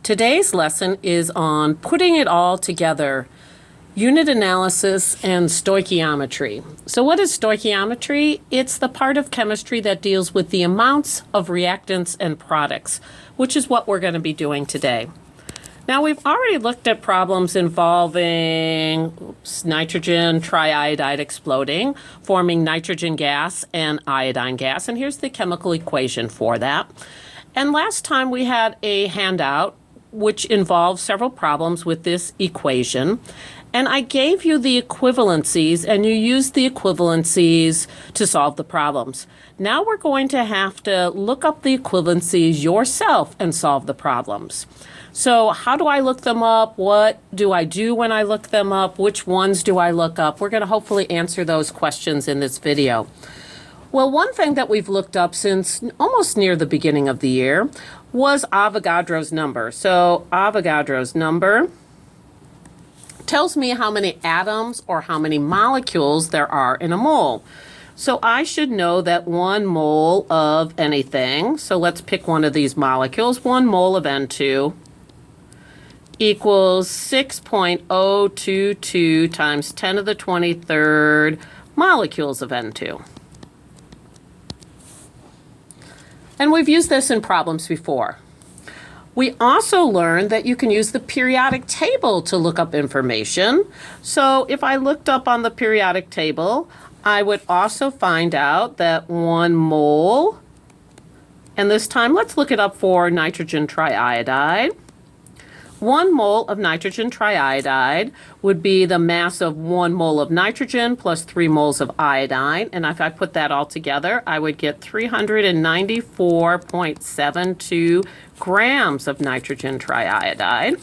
Today's lesson is on putting it all together, unit analysis and stoichiometry. So what is stoichiometry? It's the part of chemistry that deals with the amounts of reactants and products, which is what we're going to be doing today. Now, we've already looked at problems involving nitrogen triiodide exploding, forming nitrogen gas and iodine gas, and here's the chemical equation for that. And last time we had a handout which involved several problems with this equation, and I gave you the equivalencies, and you used the equivalencies to solve the problems. Now we're going to have to look up the equivalencies yourself and solve the problems. So how do I look them up? What do I do when I look them up? Which ones do I look up? We're going to hopefully answer those questions in this video. Well, one thing that we've looked up since almost near the beginning of the year was Avogadro's number. So Avogadro's number tells me how many atoms or how many molecules there are in a mole. So I should know that 1 mole of anything, so let's pick one of these molecules, 1 mole of N2 equals 6.022 times 10 to the 23rd molecules of N2. And we've used this in problems before. We also learned that you can use the periodic table to look up information. So if I looked up on the periodic table, I would also find out that 1 mole, and this time let's look it up for nitrogen triiodide. 1 mole of nitrogen triiodide would be the mass of 1 mole of nitrogen plus 3 moles of iodine. And if I put that all together, I would get 394.72 grams of nitrogen triiodide.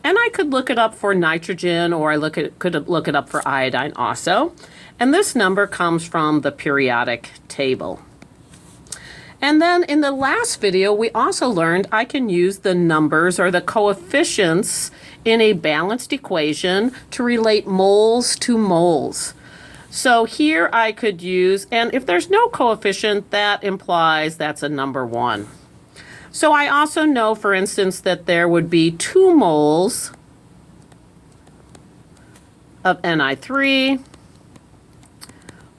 And I could look it up for nitrogen, or I could look it up for iodine also. And this number comes from the periodic table. And then in the last video, we also learned I can use the numbers or the coefficients in a balanced equation to relate moles to moles. So here I could use, and if there's no coefficient, that implies that's a number 1. So I also know, for instance, that there would be 2 moles of Ni3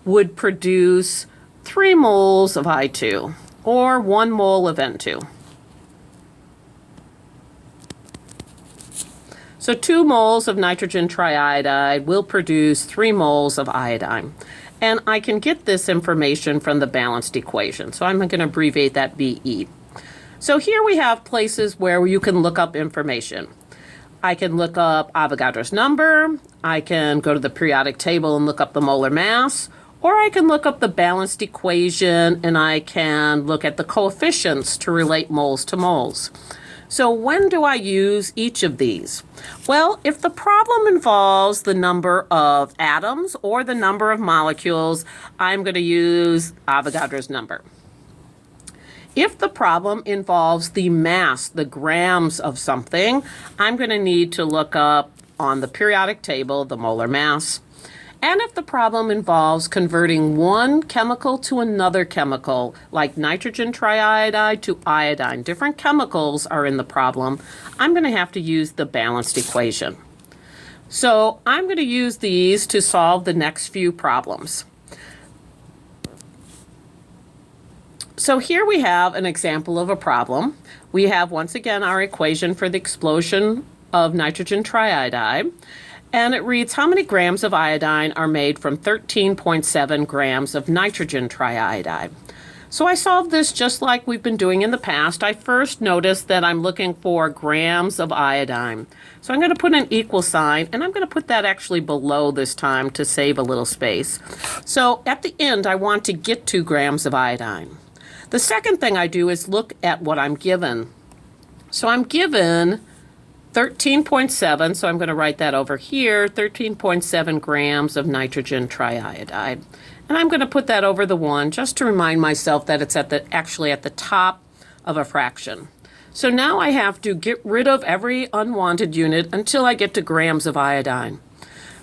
would produce 3 moles of I2. Or 1 mole of N2. So 2 moles of nitrogen triiodide will produce 3 moles of iodine. And I can get this information from the balanced equation. So I'm going to abbreviate that BE. So here we have places where you can look up information. I can look up Avogadro's number. I can go to the periodic table and look up the molar mass. Or I can look up the balanced equation and I can look at the coefficients to relate moles to moles. So when do I use each of these? Well, if the problem involves the number of atoms or the number of molecules, I'm going to use Avogadro's number. If the problem involves the mass, the grams of something, I'm going to need to look up on the periodic table the molar mass. And if the problem involves converting one chemical to another chemical, like nitrogen triiodide to iodine, different chemicals are in the problem, I'm going to have to use the balanced equation. So I'm going to use these to solve the next few problems. So here we have an example of a problem. We have, once again, our equation for the explosion of nitrogen triiodide. And it reads, how many grams of iodine are made from 13.7 grams of nitrogen triiodide? So I solved this just like we've been doing in the past. I first noticed that I'm looking for grams of iodine. So I'm going to put an equal sign, and I'm going to put that actually below this time to save a little space. So at the end, I want to get 2 grams of iodine. The second thing I do is look at what I'm given. So I'm given 13.7, so I'm going to write that over here, 13.7 grams of nitrogen triiodide. And I'm going to put that over the 1 just to remind myself that it's actually at the top of a fraction. So now I have to get rid of every unwanted unit until I get to grams of iodine.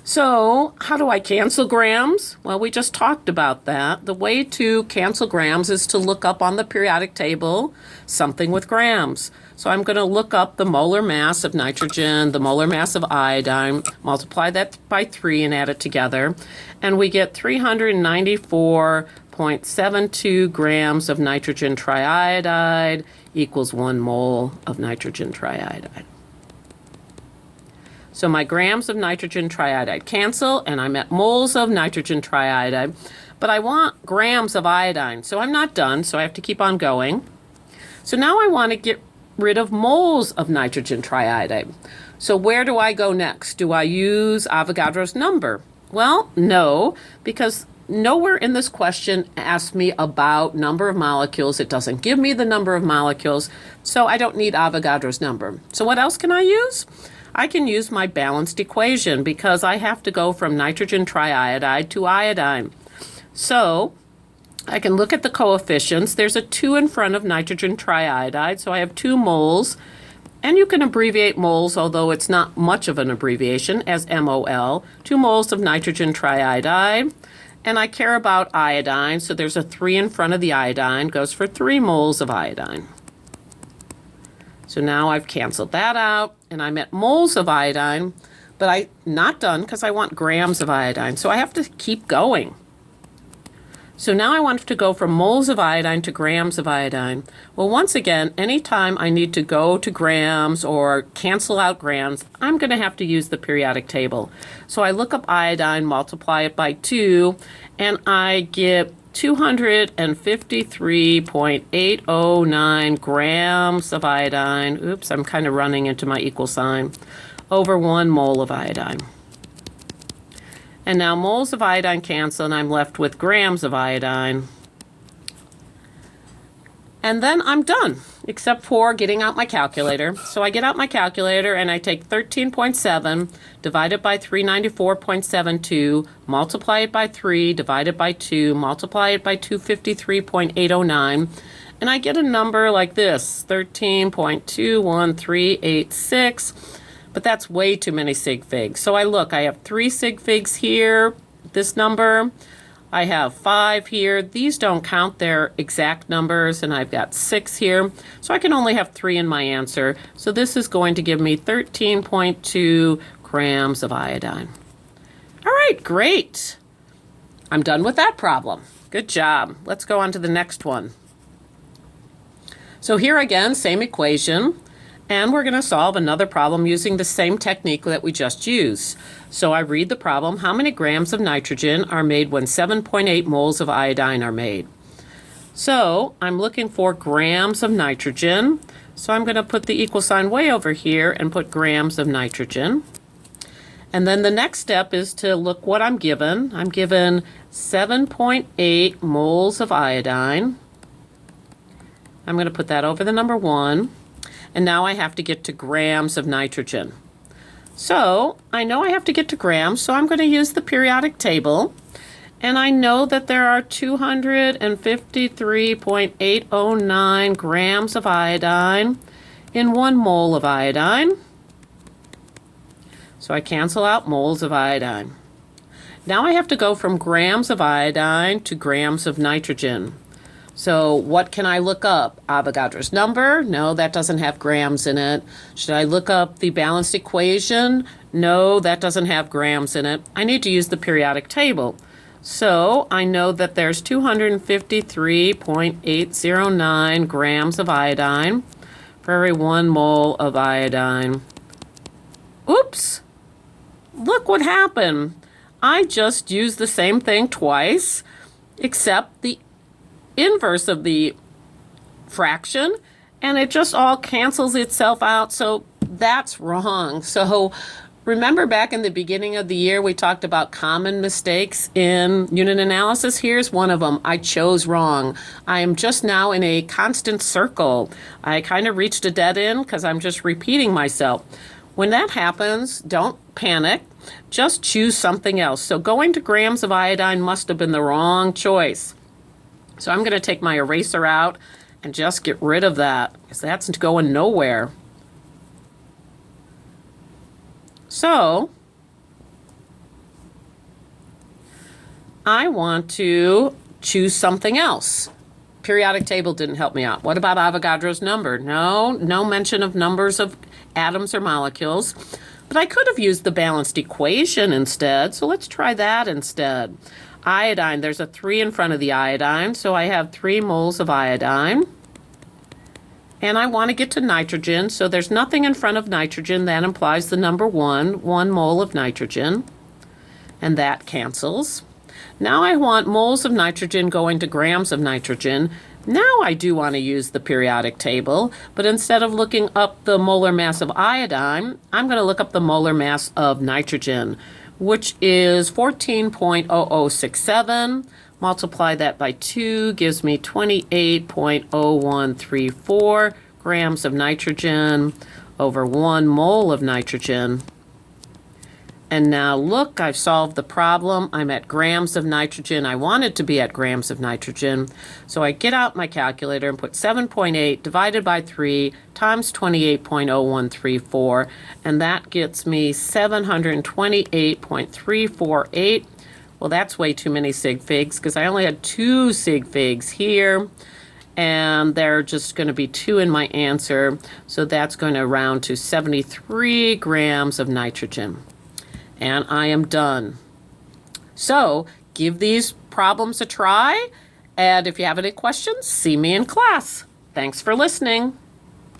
So how do I cancel grams? Well, we just talked about that. The way to cancel grams is to look up on the periodic table something with grams. So I'm going to look up the molar mass of nitrogen, the molar mass of iodine, multiply that by 3 and add it together, and we get 394.72 grams of nitrogen triiodide equals 1 mole of nitrogen triiodide. So my grams of nitrogen triiodide cancel, and I'm at moles of nitrogen triiodide, but I want grams of iodine, so I'm not done, so I have to keep on going. So now I want to get rid of moles of nitrogen triiodide. So where do I go next? Do I use Avogadro's number? Well, no, because nowhere in this question asks me about number of molecules. It doesn't give me the number of molecules, so I don't need Avogadro's number. So what else can I use? I can use my balanced equation because I have to go from nitrogen triiodide to iodine. So I can look at the coefficients. There's a 2 in front of nitrogen triiodide, so I have 2 moles. And you can abbreviate moles, although it's not much of an abbreviation, as MOL, 2 moles of nitrogen triiodide. And I care about iodine, so there's a 3 in front of the iodine, goes for 3 moles of iodine. So now I've canceled that out, and I'm at moles of iodine, but I'm not done because I want grams of iodine, so I have to keep going. So now I want to go from moles of iodine to grams of iodine. Well, once again, anytime I need to go to grams or cancel out grams, I'm going to have to use the periodic table. So I look up iodine, multiply it by 2, and I get 253.809 grams of iodine. Oops, I'm kind of running into my equal sign. Over 1 mole of iodine. And now moles of iodine cancel, and I'm left with grams of iodine. And then I'm done, except for getting out my calculator. So I get out my calculator and I take 13.7, divide it by 394.72, multiply it by 3, divide it by 2, multiply it by 253.809, and I get a number like this, 13.21386, but that's way too many sig figs. So I have 3 sig figs here, this number. I have 5 here. These don't count their exact numbers, and I've got 6 here. So I can only have 3 in my answer. So this is going to give me 13.2 grams of iodine. All right, great. I'm done with that problem. Good job. Let's go on to the next one. So here again, same equation. And we're going to solve another problem using the same technique that we just used. So I read the problem. How many grams of nitrogen are made when 7.8 moles of iodine are made? So I'm looking for grams of nitrogen. So I'm going to put the equal sign way over here and put grams of nitrogen. And then the next step is to look what I'm given. I'm given 7.8 moles of iodine. I'm going to put that over the number 1. And now I have to get to grams of nitrogen. So I know I have to get to grams, so I'm going to use the periodic table. And I know that there are 253.809 grams of iodine in 1 mole of iodine. So I cancel out moles of iodine. Now I have to go from grams of iodine to grams of nitrogen. So what can I look up? Avogadro's number? No, that doesn't have grams in it. Should I look up the balanced equation? No, that doesn't have grams in it. I need to use the periodic table. So I know that there's 253.809 grams of iodine for every 1 mole of iodine. Oops! Look what happened. I just used the same thing twice, except the inverse of the fraction, and it just all cancels itself out, so that's wrong. So remember back in the beginning of the year we talked about common mistakes in unit analysis? Here's one of them. I chose wrong. I am just now in a constant circle. I kind of reached a dead end because I'm just repeating myself. When that happens, don't panic. Just choose something else. So going to grams of iodine must have been the wrong choice. So I'm going to take my eraser out and just get rid of that because that's going nowhere. So I want to choose something else. Periodic table didn't help me out. What about Avogadro's number? No mention of numbers of atoms or molecules. But I could have used the balanced equation instead, so let's try that instead. Iodine, there's a 3 in front of the iodine, so I have 3 moles of iodine. And I want to get to nitrogen, so there's nothing in front of nitrogen. That implies the number 1 mole of nitrogen. And that cancels. Now I want moles of nitrogen going to grams of nitrogen. Now I do want to use the periodic table, but instead of looking up the molar mass of iodine, I'm going to look up the molar mass of nitrogen, which is 14.0067. Multiply that by 2 gives me 28.0134 grams of nitrogen over 1 mole of nitrogen. And now look, I've solved the problem. I'm at grams of nitrogen. I wanted to be at grams of nitrogen. So I get out my calculator and put 7.8 divided by 3 times 28.0134. And that gets me 728.348. Well, that's way too many sig figs because I only had 2 sig figs here. And there are just going to be 2 in my answer. So that's going to round to 73 grams of nitrogen. And I am done. So give these problems a try. And if you have any questions, see me in class. Thanks for listening.